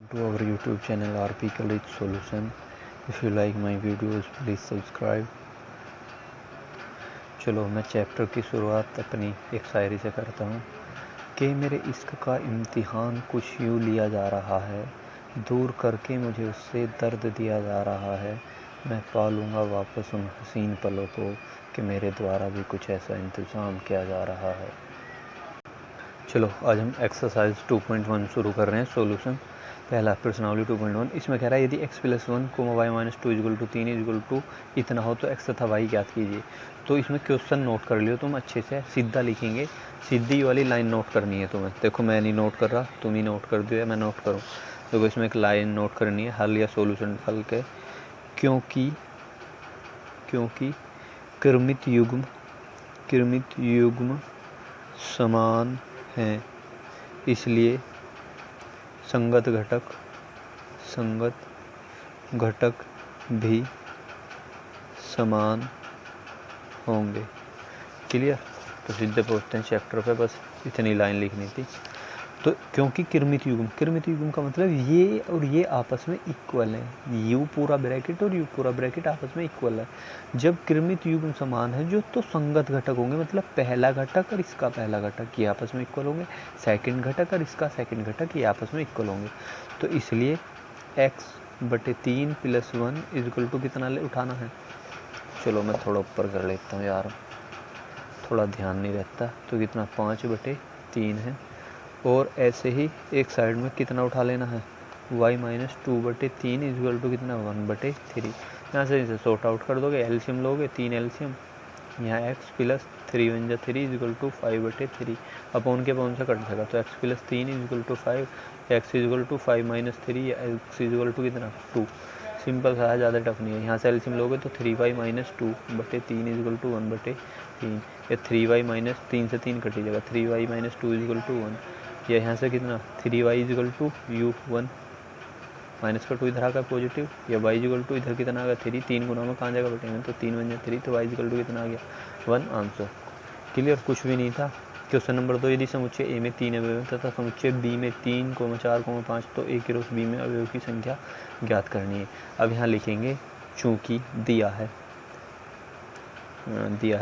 to our YouTube channel RP College Solution. If you like my videos, please subscribe. चलो मैं chapter की शुरुआत अपनी एक शायरी से करता हूँ कि मेरे इश्क का इम्तिहान कुछ यूँ लिया जा रहा है, दूर करके मुझे उससे दर्द दिया जा रहा है। मैं पालूँगा वापस उन हसीन पलों को कि मेरे द्वारा भी कुछ ऐसा इंतज़ाम किया जा रहा है। चलो आज हम एक्सरसाइज 2.1 शुरू कर रहे हैं। सॉल्यूशन पहला प्रश्नावली 2.1। इसमें कह रहा है यदि x + 1 y - 2 = 3 = इतना हो तो x तथा y ज्ञात कीजिए। तो इसमें क्वेश्चन नोट कर लियो तुम अच्छे से, सीधा लिखेंगे, सीधी वाली लाइन नोट करनी है तुम्हें। देखो मैं नहीं नोट कर रहा, तुम ही नोट कर दो या मैं नोट करूँ। देखो इसमें एक लाइन नोट करनी है हल या सॉल्यूशन निकाल के। क्योंकि क्रमित युग्म समान हैं, इसलिए संगत घटक भी समान होंगे। क्लियर? तो सीधे पहुँचते हैं चैप्टर पे, बस इतनी लाइन लिखनी थी। तो क्योंकि क्रमित युग्म का मतलब ये और ये आपस में इक्वल है, यू पूरा ब्रैकेट और यू पूरा ब्रैकेट आपस में इक्वल है। जब क्रमित युग्म समान है जो, तो संगत घटक होंगे, मतलब पहला घटक और इसका पहला घटक ये आपस में इक्वल होंगे, सेकंड घटक और इसका सेकंड घटक ये आपस में इक्वल होंगे। तो इसलिए x/3 + 1 = कितना उठाना है। चलो मैं थोड़ा ऊपर कर लेता हूँ यार, थोड़ा ध्यान नहीं रहता। तो कितना 5/3 है, और ऐसे ही एक साइड में कितना उठा लेना है, y - 2/3 = कितना 1/3। यहाँ से इसे सॉर्ट आउट कर दोगे, एलसीएम लोगे, 3 एलसीएम, यहाँ x + 3 × 3 = 5/3। अपॉन के अपॉन से कट जाएगा, तो x + 3 = 5, x = 5 - 3 या x = कितना 2। सिंपल सा है, ज़्यादा टफ नहीं है। यहाँ से एलसीएम लोगे तो 3y - 2/3 = 1/3, या 3y - 3 से 3 कटी जाएगा, 3y - 2 = 1, या यहाँ से कितना 3y = u1 माइनस का 2 इधर आ गया पॉजिटिव, या y = इधर कितना आ गया 3, 3 गुना में कहाँ जाएगा बटे में, तो 3 × 1 = 3, तो y = कितना आ गया 1 आंसर। क्लियर? कुछ भी नहीं था। क्वेश्चन नंबर 2, यदि समुच्चय ए में 3 अवयव तथा समुच्चय बी में 3, 4, 5, तो ए की रोस बी में अवयव की संख्या ज्ञात करनी है। अब यहाँ लिखेंगे चूँकि दिया है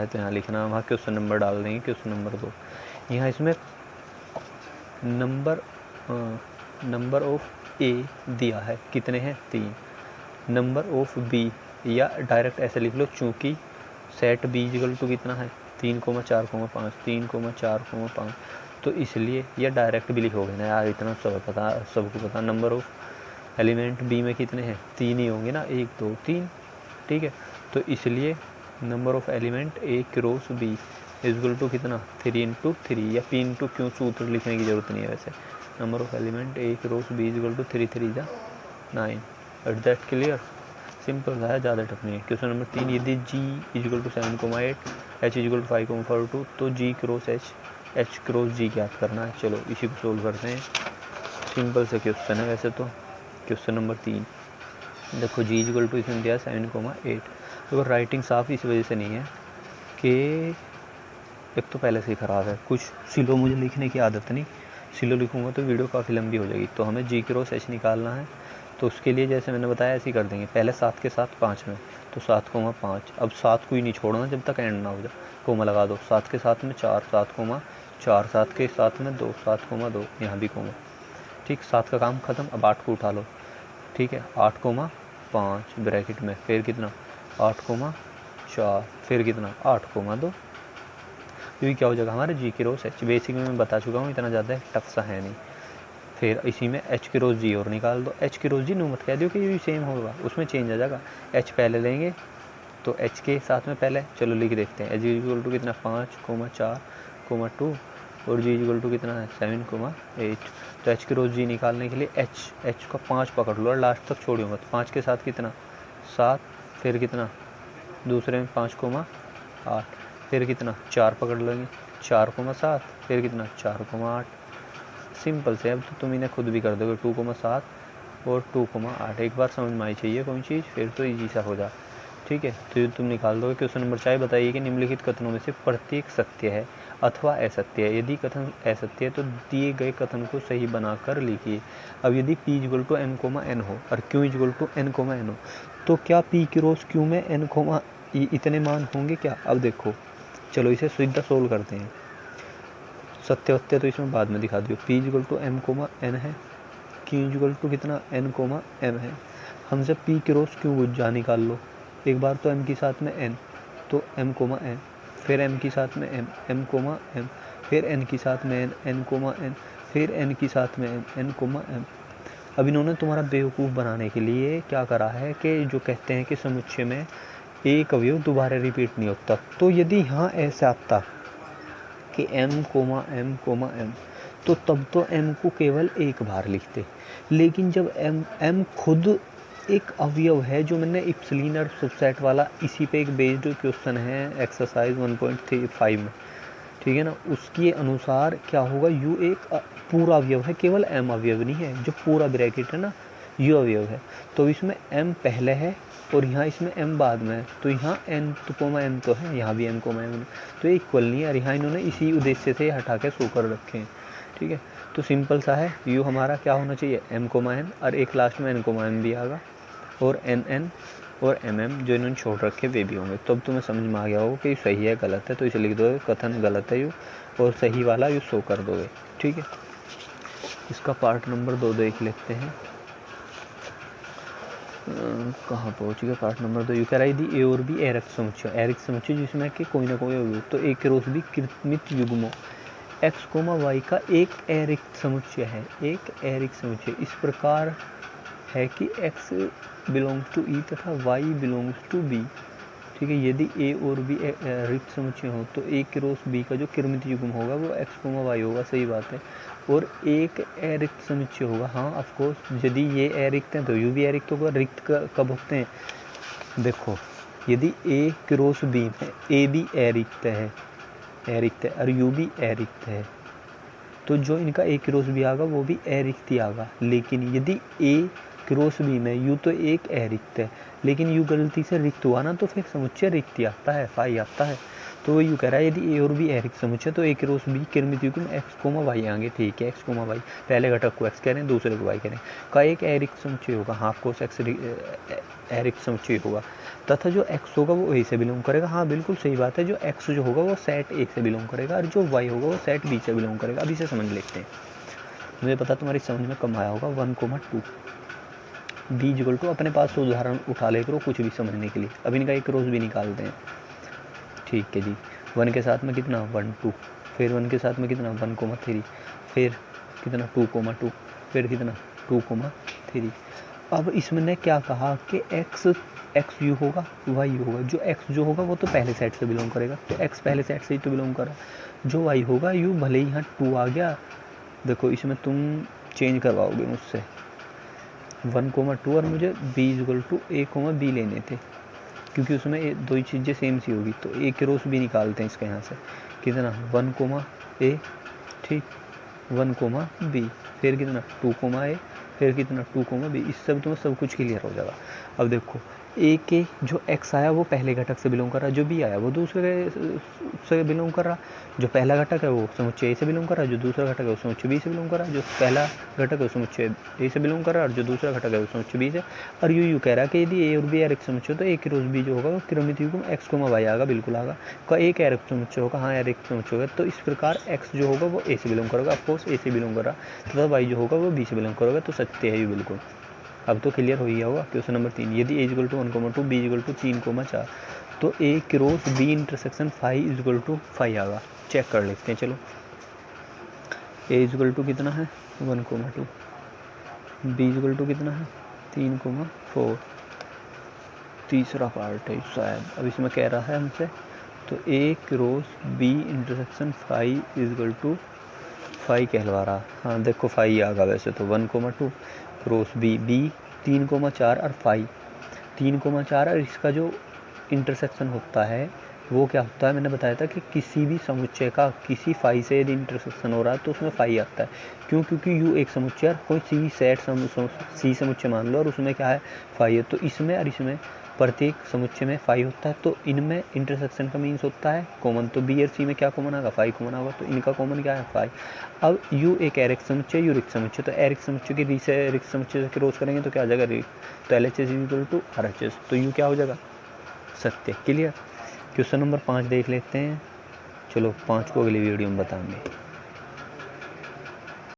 तो यहाँ लिखना, वहाँ क्वेश्चन नंबर डाल देंगे। क्वेश्चन नंबर 2, यहाँ इसमें नंबर ऑफ ए दिया है, कितने हैं 3। नंबर ऑफ बी, या डायरेक्ट ऐसे लिख लो, चूँकि सेट बी = कितना है 3, 4, 5, 3, 4, 5, तो इसलिए, या डायरेक्ट भी लिखोगे ना यार, इतना सबको पता। नंबर ऑफ एलिमेंट बी में कितने हैं 3 ही होंगे ना, 1, 2, 3, ठीक है। तो इसलिए number of element A cross B = कितना 3 × 3, या p × q सूत्र लिखने की जरूरत नहीं है वैसे। Number of element A cross B = 3, 3 × 9। At that clear? Simple है, ज़्यादा टफ नहीं है। क्वेश्चन नंबर 3, यदि g = 7,8, h = 5,42, तो g cross h cross g ज्ञात करना है। चलो इसी को सोल्व करते हैं। सिंपल से क्वेश्चन है वैसे तो। क्वेश्चन नंबर 3 देखो, g = इसमें दिया 7,8। देखो राइटिंग साफ इस वजह से नहीं है कि एक तो पहले से ही ख़राब है, कुछ सिलो मुझे लिखने की आदत नहीं, सिलो लिखूँगा तो वीडियो काफ़ी लंबी हो जाएगी। तो हमें g क्रॉस h निकालना है, तो उसके लिए जैसे मैंने बताया ऐसे ही कर देंगे। पहले 7 के साथ 5 में, तो 7,5। अब 7 को ही नहीं छोड़ना जब तक एंड ना हो जाए, कोमा लगा दो। 7 के साथ में 4, 7,4, 7 के साथ में 2, 7,2, यहाँ भी कोमा। ठीक, 7 का काम ख़त्म। अब 8 को उठा लो, ठीक है, 8,5 ब्रैकेट में, फिर कितना 8,4, फिर कितना 8,2, ये क्या हो जाएगा हमारे g क्रॉस h। बेसिक में मैं बता चुका हूँ, इतना ज़्यादा टफ सा है नहीं। फिर इसी में h क्रॉस g और निकाल दो। h क्रॉस g नो मत कह दो कि ये सेम होगा, उसमें चेंज आ जाएगा। h पहले लेंगे तो h के साथ में पहले, चलो लिख देखते हैं। h = कितना 5,4,2, और g = कितना है 7,8। तो h क्रॉस g निकालने के लिए h का 5 पकड़ लो और लास्ट तक छोड़ियो मत। 5 के साथ कितना 7, फिर कितना दूसरे में 5,8, फिर कितना 4 पकड़ लेंगे, 4,7, फिर कितना 4,8। सिंपल से अब तो तुम इन्हें खुद भी कर दोगे, 2,7 और 2,8। एक बार समझ में आई चाहिए कोई चीज़, फिर तो ईजी सा हो जा। ठीक है, तो ये तुम निकाल दोगे। क्वेश्चन नंबर 4 बताइए कि निम्नलिखित कथनों में से प्रत्येक सत्य है। अथवा असत्य है। यदि कथन असत्य है तो दिए गए कथन को सही बनाकर लिखिए। अब यदि P = n, हो और Q = n, हो तो क्या P क्रॉस Q में n, इतने मान होंगे क्या? अब देखो, चलो इसे सीधा सोल्व करते हैं। सत्य वत्य तो इसमें बाद में दिखा दियो। P = m, n है, Q = कितना n, m है। हमसे P क्रॉस Q गुज्जा निकाल लो। एक बार तो m के साथ में n, तो m, n, फिर m के साथ में m, m, फिर n के साथ में n, n, फिर n के साथ में n, m। अब इन्होंने तुम्हारा बेवकूफ़ बनाने के लिए क्या करा है कि जो कहते हैं कि समुच्चय में एक अवयव दोबारा रिपीट नहीं होता, तो यदि यहाँ ऐसा आता कि m, m, तो तब तो m को केवल एक बार लिखते। लेकिन जब m खुद एक अवयव है, जो मैंने इप्सिलिन और सबसेट वाला इसी पे एक बेस्ड क्वेश्चन है एक्सरसाइज 1.5 में, ठीक है ना, उसके अनुसार क्या होगा, u एक पूरा अवयव है, केवल m अवयव नहीं है। जो पूरा ब्रैकेट है ना, u अवयव है। तो इसमें m पहले है और यहाँ इसमें m बाद में है, तो यहाँ n तो m तो है, यहाँ भी n, m, तो ये इक्वल नहीं है। और यहाँ इन्होंने इसी उद्देश्य से हटा के शो कर रखे हैं, ठीक है। तो सिंपल सा है, u हमारा क्या होना चाहिए, m, n, और एक लास्ट में n, m भी आएगा, और n और mm जो इन्होंने छोड़ रखे वे भी होंगे। तो अब तुम्हें समझ में आ गया होगा कि सही है गलत है, तो इसे लिख दोगे कथन गलत है यू, और सही वाला यू शो कर दोगे, ठीक है। इसका पार्ट नंबर 2 देख लेते हैं। कहाँ पहुँच गया पार्ट नंबर 2। यू कह रहा है यदि ए और बी एरिक्त समुच्चय जिसमें कि कोई ना कोई अवयव, तो ए क्रॉस बी कृत्मित युग्मों x, y का एक एरिक्त समुच्चय है। एक एरिक्त समुच्चय इस प्रकार है कि x बिलोंग्स टू E तथा y बिलोंग्स टू B, ठीक है। यदि a और b रिक्त समुच्चय हो तो a क्रॉस b का जो कृमित युग्म होगा वो x, y होगा, सही बात है। और एक अरिक्त समुच्चय होगा, हाँ ऑफ कोर्स, यदि ये अरिक्त हैं तो u भी अरिक्त होगा। रिक्त कब होते हैं, देखो यदि a क्रॉस b में a भी अरिक्त है और u भी अरिक्त है, तो जो इनका a क्रॉस b आएगा वो भी अरिक्त ही आएगा। लेकिन यदि a क्रॉस बी में u तो एक अरिक्त है, लेकिन u गलती से रिक्त हुआ ना, तो फिर समुच्चय रिक्त आता है, फाई आता है। तो वो यू कह रहा है यदि a और b अरिक्त समुच्चय तो a क्रॉस b कृमित युग्म x, y आएंगे, ठीक है। x, y पहले घटक को x कह रहे हैं, दूसरे को y कह रहे हैं, का एक अरिक्त समुच्चय होगा, हाँ ऑफकोर्स x अरिक्त समुच्चय होगा, तथा जो x होगा वो a से बिलोंग करेगा, हाँ बिल्कुल सही बात है। जो x जो होगा वो सेट a से बिलोंग करेगा, और जो y होगा वो सेट b से बिलोंग करेगा। अब इसे समझ लेते हैं, मुझे पता तुम्हारी समझ में कम आया होगा। 1, 2 b इक्वल टू, अपने पास उदाहरण उठा ले करो कुछ भी समझने के लिए। अब इनका एक क्रॉस भी निकालते हैं, ठीक है जी। 1 के साथ में कितना 1, 2, फिर 1 के साथ में कितना 1, 3, फिर कितना 2, 2, फिर कितना 2, 3। अब इसमें ने क्या कहा कि x u होगा, y होगा। जो x जो होगा वो तो पहले सेट से बिलोंग करेगा, तो x पहले सेट से ही तो बिलोंग करा। जो y होगा u, भले ही यहाँ 2 आ गया, देखो इसमें तुम चेंज करवाओगे मुझसे 1, 2, और मुझे b equal to a, b लेने थे, क्योंकि उसमें दो ही चीज़ें सेम सी होगी। तो a क्रॉस b निकालते हैं इसके यहाँ से, कितना 1, a, ठीक, 1, b, फिर कितना 2, a, फिर कितना 2, b। इससे भी तुम्हें सब कुछ क्लियर हो जाएगा। अब देखो a के जो x आया वो पहले घटक से बिलोंग कर रहा, जो b आया वो दूसरे से बिलोंग कर रहा। जो पहला घटक है वो समुच्चय a से बिलोंग कर रहा, जो दूसरा घटक है वो समुच्चय b से बिलोंग कर रहा। जो पहला घटक है वो समुच्चय a से बिलोंग कर रहा, और जो दूसरा घटक है वो समुच्चय b से। और यू कह रहा है कि यदि a और b अरिक्त समुच्चय तो a क्रॉस b जो होगा वो कृमित युग्म x, y आएगा, बिल्कुल आएगा। का एक अरिक्त समुच्चय होगा, हाँ अरिक्त समुच्चय होगा। तो इस प्रकार x जो होगा वो a से बिलोंग करेगा, ऑफकोर्स a से बिलोंग कर रहा, तथा y जो होगा वो b से बिलोंग करेगा। तो सत्य है ये बिल्कुल। अब तो क्लियर हो गया होगा। क्वेश्चन नंबर 3, यदि a equal to 1, 2, b equal to 3, 4, तो a cross b intersection 5 equal to 5 आएगा। चेक कर लेते हैं, चलो a इक्वल टू कितना है 1, 2, b इक्वल टू कितना है 3, 4, तीसरा पार्ट है शायद। अब इसमें कह रहा है हमसे, तो a cross b intersection 5 equal to 5 कहलवा रहा, हाँ देखो 5 आएगा वैसे तो 1, 2 क्रॉस b, 3, 4 और 5, 3, 4, और इसका जो इंटरसेक्शन होता है वो क्या होता है, मैंने बताया था कि किसी भी समुच्चय का किसी 5 से यदि इंटरसेक्शन हो रहा है तो उसमें 5 आता है। क्यों, क्योंकि u एक समुच्चय, कोई सी सेट सी समुच्चय मान लो, और उसमें क्या है 5 है। तो इसमें और इसमें प्रत्येक समुच्चय में 5 होता है, तो इनमें इंटरसेक्शन का मीन्स होता है कॉमन। तो बी और सी में क्या कॉमन आएगा, 5 कॉमन आएगा, तो इनका कॉमन क्या है 5। अब यू एक एरिक समुच्चय, यू रिक्त समुच्चय, तो एरिक समुच्चय की री से रिक्त समुच्चय से क्रॉस करेंगे तो क्या आ जाएगा रिक्त, तो LHS इक्वल टू RHS, तो यू क्या हो जाएगा सत्य। क्लियर। क्वेश्चन नंबर 5 देख लेते हैं। चलो 5 को अगली वीडियो में बताएंगे।